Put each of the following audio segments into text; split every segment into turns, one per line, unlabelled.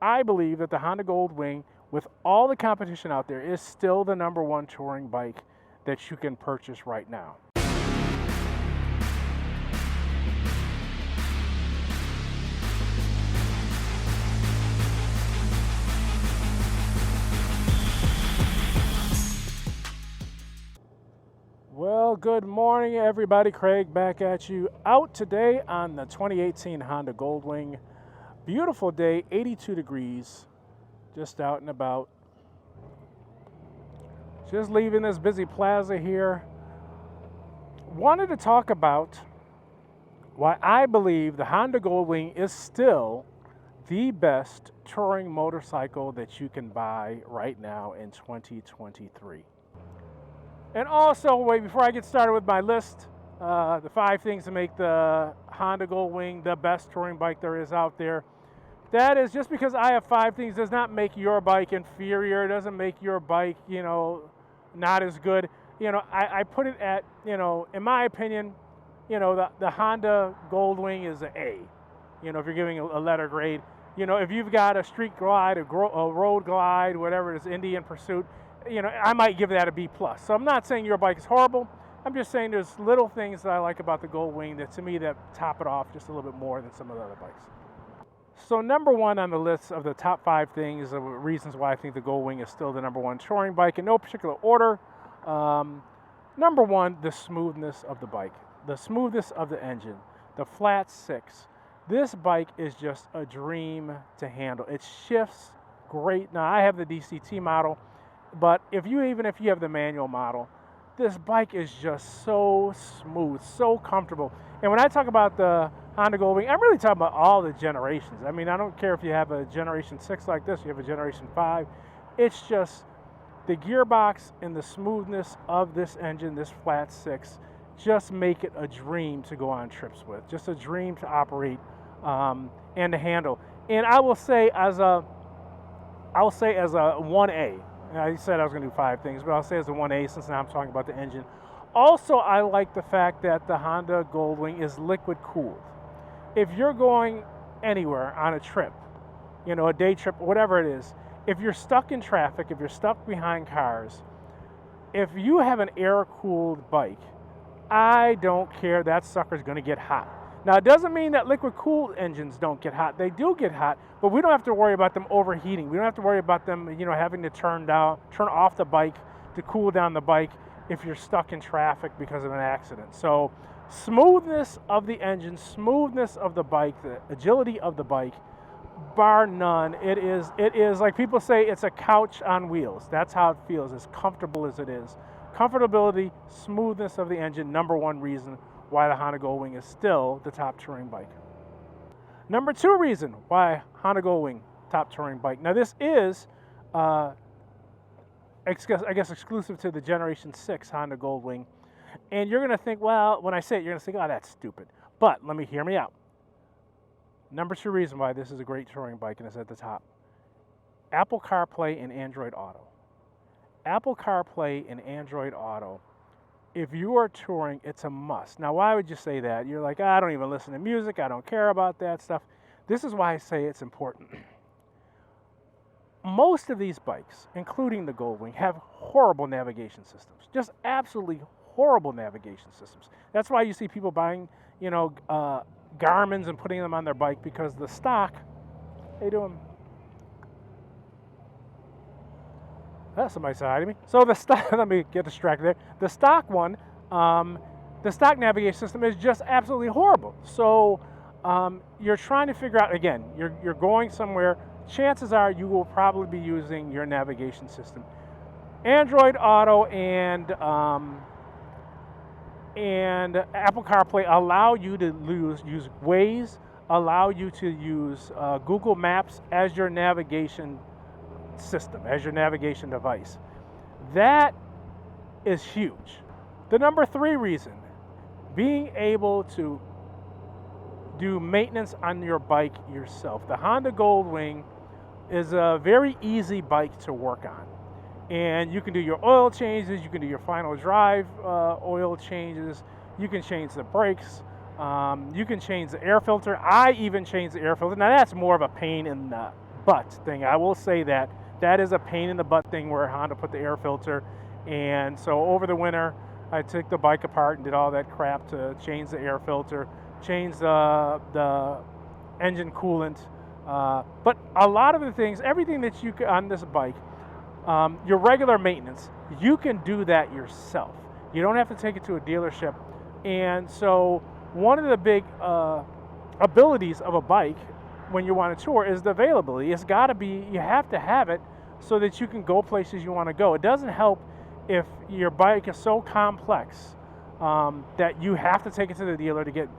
I believe that the Honda Goldwing, with all the competition out there, is still the #1 touring bike that you can purchase right now. Well, good morning, everybody. Craig back at you. Out today on the 2018 Honda Goldwing. Beautiful day, 82 degrees. Just out and about. Just leaving this busy plaza here. Wanted to talk about why I believe the Honda Goldwing is still the best touring motorcycle that you can buy right now in 2023. And also, wait, before I get started with my list, the 5 things to make the Honda Goldwing the best touring bike there is out there. That is, just because I have 5 things does not make your bike inferior. It doesn't make your bike, not as good. I put it at, in my opinion, the Honda Goldwing is an A. If you're giving a letter grade. If you've got a street glide, a road glide, whatever it is, Indian Pursuit, I might give that a B+. So I'm not saying your bike is horrible. I'm just saying there's little things that I like about the Goldwing that, to me, that top it off just a little bit more than some of the other bikes. So #1 on the list of the top 5 things of reasons why I think the Goldwing is still the #1 touring bike, in no particular order. #1, the smoothness of the bike, the smoothness of the engine, the flat 6. This bike is just a dream to handle. It shifts great. Now, I have the DCT model. But even if you have the manual model, this bike is just so smooth, so comfortable. And when I talk about the Honda Goldwing, I'm really talking about all the generations. I mean, I don't care if you have a Generation 6 like this, you have a Generation 5. It's just the gearbox and the smoothness of this engine, this flat 6, just make it a dream to go on trips with. Just a dream to operate and to handle. And I will say as a 1A. I said I was going to do 5 things, but I'll say as a 1A since now I'm talking about the engine. Also, I like the fact that the Honda Goldwing is liquid cooled. If you're going anywhere on a trip, a day trip, whatever it is, if you're stuck in traffic, if you're stuck behind cars, if you have an air-cooled bike, I don't care, that sucker's going to get hot. Now, it doesn't mean that liquid-cooled engines don't get hot. They do get hot, but we don't have to worry about them overheating. We don't have to worry about them, having to turn off the bike to cool down the bike if you're stuck in traffic because of an accident. So, smoothness of the engine, smoothness of the bike, the agility of the bike, bar none. It is like people say, it's a couch on wheels. That's how it feels, as comfortable as it is. Comfortability, smoothness of the engine, #1 reason why the Honda Goldwing is still the top touring bike. #2 reason why Honda Goldwing, top touring bike. Now, this is, I guess, exclusive to the Generation 6 Honda Goldwing. And you're going to think, well, when I say it, you're going to think, oh, that's stupid. But hear me out. #2 reason why this is a great touring bike and it's at the top. Apple CarPlay and Android Auto. Apple CarPlay and Android Auto. If you are touring, it's a must. Now, why would you say that? You're like, I don't even listen to music. I don't care about that stuff. This is why I say it's important. Most of these bikes, including the Goldwing, have horrible navigation systems. Just absolutely horrible navigation systems. That's why you see people buying, Garmin's and putting them on their bike, because the stock, how you doing? Somebody said hi to me. So the stock, let me get distracted there. The stock one, the stock navigation system is just absolutely horrible. So you're trying to figure out, again, you're going somewhere, chances are you will probably be using your navigation system. Android Auto and Apple CarPlay allow you to use Waze, allow you to use Google Maps as your navigation system, as your navigation device. That is huge. The #3 reason, being able to do maintenance on your bike yourself. The Honda Goldwing is a very easy bike to work on. And you can do your oil changes, you can do your final drive oil changes, you can change the brakes, you can change the air filter. I even change the air filter. Now that's more of a pain in the butt thing. I will say that that is a pain in the butt thing where Honda put the air filter. And so over the winter, I took the bike apart and did all that crap to change the air filter, change the engine coolant. But a lot of the things, everything that you can on this bike, your regular maintenance, you can do that yourself. You don't have to take it to a dealership. And so one of the big abilities of a bike when you want to tour is the availability. It's got to be, you have to have it so that you can go places you want to go. It doesn't help if your bike is so complex that you have to take it to the dealer to get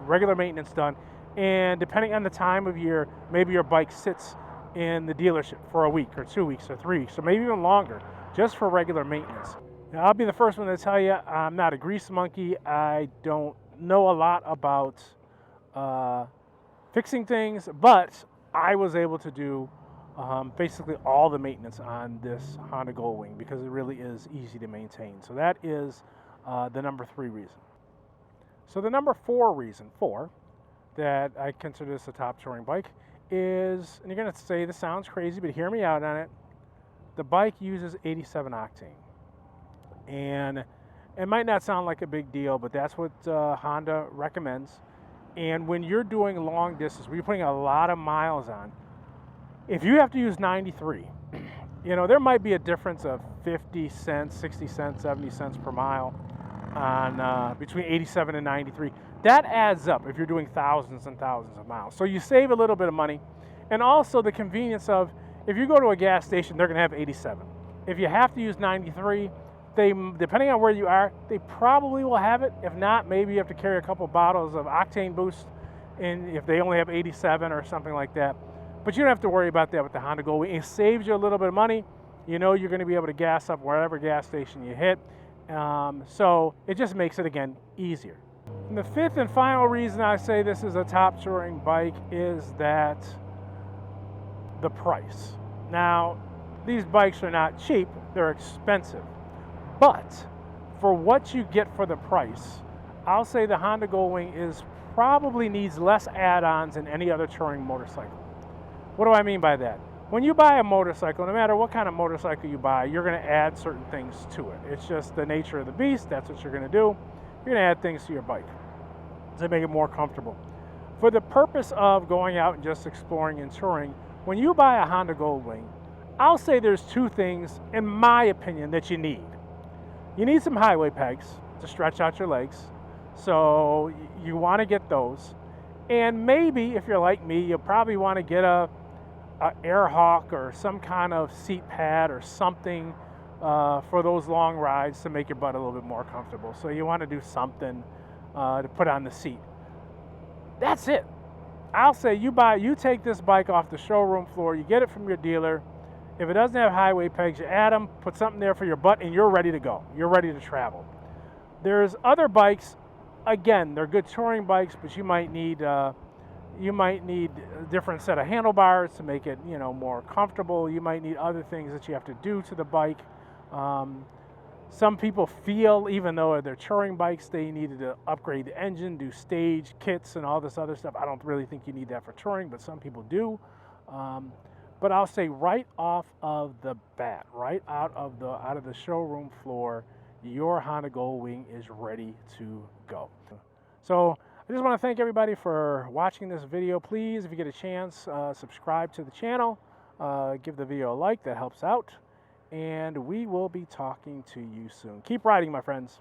regular maintenance done. And depending on the time of year, maybe your bike sits in the dealership for a week or 2 weeks or 3 weeks or maybe even longer just for regular maintenance. Now, I'll be the first one to tell you I'm not a grease monkey. I don't know a lot about fixing things, but I was able to do basically all the maintenance on this Honda Goldwing because it really is easy to maintain. So that is the number 3 reason. So the number 4 reason, that I consider this a top touring bike is, and you're going to say this sounds crazy, but hear me out on it, the bike uses 87 octane. And it might not sound like a big deal, but that's what Honda recommends. And when you're doing long distance, when you're putting a lot of miles on, if you have to use 93, you know, there might be a difference of 50 cents, 60 cents, 70 cents per mile on between 87 and 93. That adds up if you're doing thousands and thousands of miles. So you save a little bit of money. And also the convenience of, if you go to a gas station, they're going to have 87. If you have to use 93, they, depending on where you are, they probably will have it. If not, maybe you have to carry a couple bottles of octane boost, and if they only have 87 or something like that. But you don't have to worry about that with the Honda Goldwing. It saves you a little bit of money. You know you're going to be able to gas up wherever gas station you hit. So it just makes it, again, easier. And the 5th and final reason I say this is a top touring bike is that the price. Now, these bikes are not cheap, they're expensive. But for what you get for the price, I'll say the Honda Goldwing probably needs less add-ons than any other touring motorcycle. What do I mean by that? When you buy a motorcycle, no matter what kind of motorcycle you buy, you're going to add certain things to it. It's just the nature of the beast. That's what you're going to do. You're going to add things to your bike to make it more comfortable. For the purpose of going out and just exploring and touring, when you buy a Honda Goldwing, I'll say there's 2 things, in my opinion, that you need. You need some highway pegs to stretch out your legs. So you want to get those. And maybe, if you're like me, you'll probably want to get a air hawk or some kind of seat pad or something for those long rides to make your butt a little bit more comfortable. So you want to do something to put on the seat. That's it. I'll say you take this bike off the showroom floor, you get it from your dealer. If it doesn't have highway pegs, you add them, put something there for your butt, and you're ready to go. You're ready to travel. There's other bikes, again, they're good touring bikes, but you might need a different set of handlebars to make it, you know, more comfortable. You might need other things that you have to do to the bike. Some people feel, even though they're touring bikes, they needed to upgrade the engine, do stage kits and all this other stuff. I don't really think you need that for touring, but some people do. But I'll say right off of the bat, right out of the showroom floor, your Honda Goldwing is ready to go. So I just want to thank everybody for watching this video. Please, if you get a chance, subscribe to the channel, give the video a like, that helps out. And we will be talking to you soon. Keep riding, my friends.